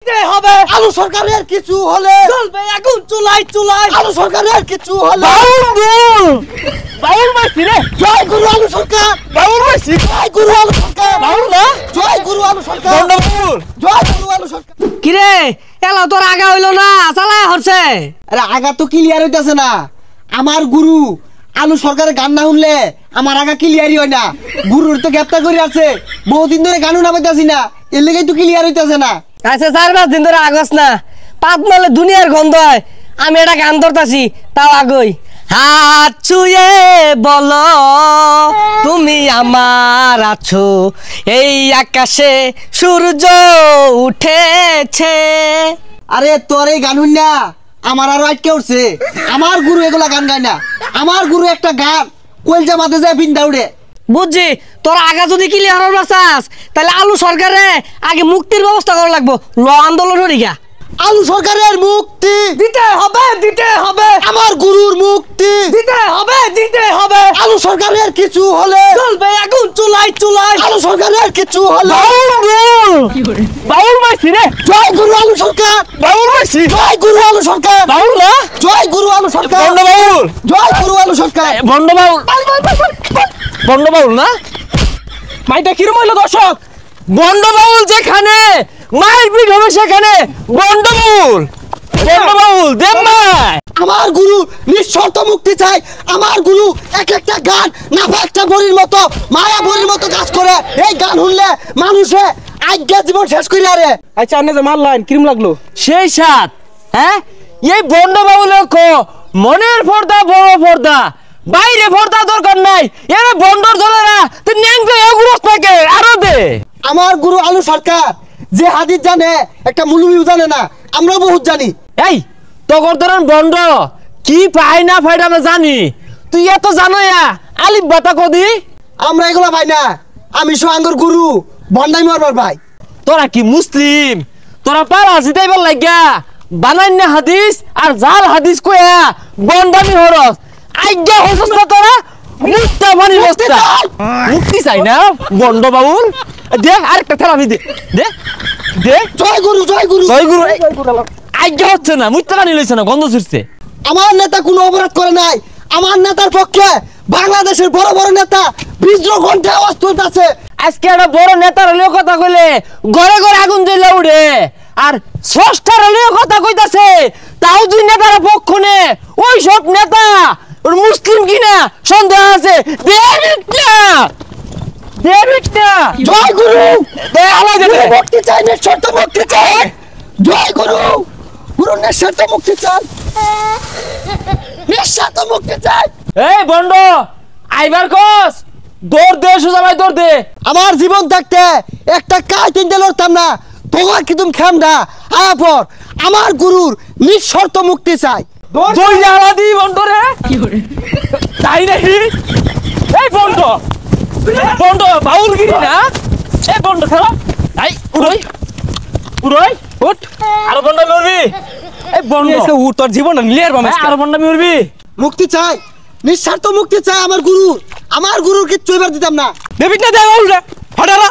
হবে আলু সরকারের কিছু হলে চলবে এখন চুলাই চুলাই আলু সরকারের কিছু হলে বাউল মাসি রে জয় গুরু আলু সরকার বাউল মাসি জয় গুরু আলু সরকার বাউল না জয় গুরু আলু সরকার বন্ধুর জয় গুরু আলু সরকার কি রে এলা তোর আগা হইলো না চালায় হচ্ছে আরে আগা তো ক্লিয়ার হইতাছে না আমার গুরু আলু সরকারের গান না শুনলে আমার আগা ক্লিয়ারই হয় না গুরুর তো গ্রেফতার করে আছে বহুদিন ধরে গানও নামাইতাছি না এর লেগেই তো ক্লিয়ার হইতাছে না আচ্ছা 4-5 দিন ধরে আগস না পাত মালে দুনিয়ার গন্ধ হয় আমি এটা গান ধরতাছি তাও আগই হাত ছুঁয়ে বলো তুমি আমার আছো এই আকাশে সূর্য উঠেছে আরে তোর এই গান শুন না আমার আরো আটকে উঠছে আমার গুরু এগুলা গান গায় না আমার গুরু একটা গান কলজা মাথে যায় বিন্দা উড়ে বুঝছি তোর আগা যদি ক্লিয়ার হবার চাস তাহলে আলু সরকারে আগে মুক্তির ব্যবস্থা করা লাগবো ল আন্দোলন হরিগা আলু সরকারের মুক্তি দিতে হবে আমার গুরুর মুক্তি দিতে হবে আলু সরকারের কিছু হলে চলবে এখন চুলাই চুলাই আলু সরকারের কিছু হলে বাউল মাসি রে জয় গুরু আলু সরকার বাউল মাসি জয় গুরু আলু সরকার বাউল না জয় গুরু আলু সরকার বন্ড বাউল জয় গুরু আলু সরকার বন্ড বাউল না মাইটা কিরম হইলো দর্শক বন্ড বাউল যেখানে মায়ের পিঠ হবে সেখানে বন্ড বাউল দেব মাই আমার গুরু নিঃশর্ত মুক্তি চাই আমার গুরু এক একটা গান নাফা একটা বড়ির মতো মায়া বড়ির মতো কাজ করে এই গান শুনলে মানুষে আজ্ঞা জীবন শেষ করে আরে আচ্ছা আপনি যে মারলেন কিরম লাগলো সেই সাত হ্যাঁ এই বন্ড বাউল মনের পর্দা বড় পর্দা বাইরে পর্দা দরকার নাই এ বন্ডর দলেরা তুই ন্যাংটা এগুরস থাকে আরো দে আমার গুরু আলু সরকার যে হাদিস জানে একটা মুলুমিও জানে না আমরা বহুত জানি এই তগর ধরেন বন্ড কি পাই না ফাইটা আমরা জানি তুই এত জানো আলিফ বাতা কদি আমরা এগুলা ভাই না আমি সোহাঙ্গর গুরু বন্ডাই মারবার ভাই তোরা কি মুসলিম তোরা পারা জিতাইবার লাগিয়া বানাই না হাদিস আর জাল হাদিস কয়া বন্ডামি হরস আজ্ঞা হইছস না তোরা মুক্তা বানি বস্তা মুক্তি চাই না বন্ড বাউল দে আরেকটা থেরাপি দে দে দে জয় গুরু আজ্ঞা হচ্ছে না মুক্তা বানি লইছ না গন্ধ ছুটছে আমার নেতা কোনো অপরাধ করে নাই আমার নেতার পক্ষে বাংলাদেশের বড় বড় নেতা বিদ্রোহ ঘন্টা আওয়াজ তুলতেছে আজকে একটা বড় নেতার হলেও কথা কইলে ঘরে ঘরে আগুন জ্বলে উঠে আর স্রষ্টার হলেও কথা কইতাছে তাও দুই নেতার পক্ষ নে ওই সব নেতা ওর মুসলিম কিনা সন্দেহ আছে জয় গুরু দে আলাই দে মুক্তি চাই নিঃশর্ত মুক্তি চাই জয় গুরু গুরু নিঃশর্ত মুক্তি চাই নিঃশর্ত মুক্তি চাই এই বন্ড আইবার কস দৌড় দে সোজা ভাই দৌড় দে আমার জীবন থাকতে একটা কাজ কিনতে লড়তাম না তোমার কি তুমি খেমডা আয়া পর আমার গুরুর নিঃশর্ত মুক্তি চাই দই জ্বালা দি বন্ড রে তাই নাকি এই বন্ড বাউলগিরি না এই বন্ড খেলা আই উড়ই উঠ আর বন্ড মরবি এই বন্ড এসে উঠ তোর জীবন নিলের বামে আর বন্ড মরবি মুক্তি চাই নিঃস্বার্থ মুক্তি চাই আমার গুরুর কিচ্ছু এবার দিতাম না দেবিট না দে বাউল রে হঠালা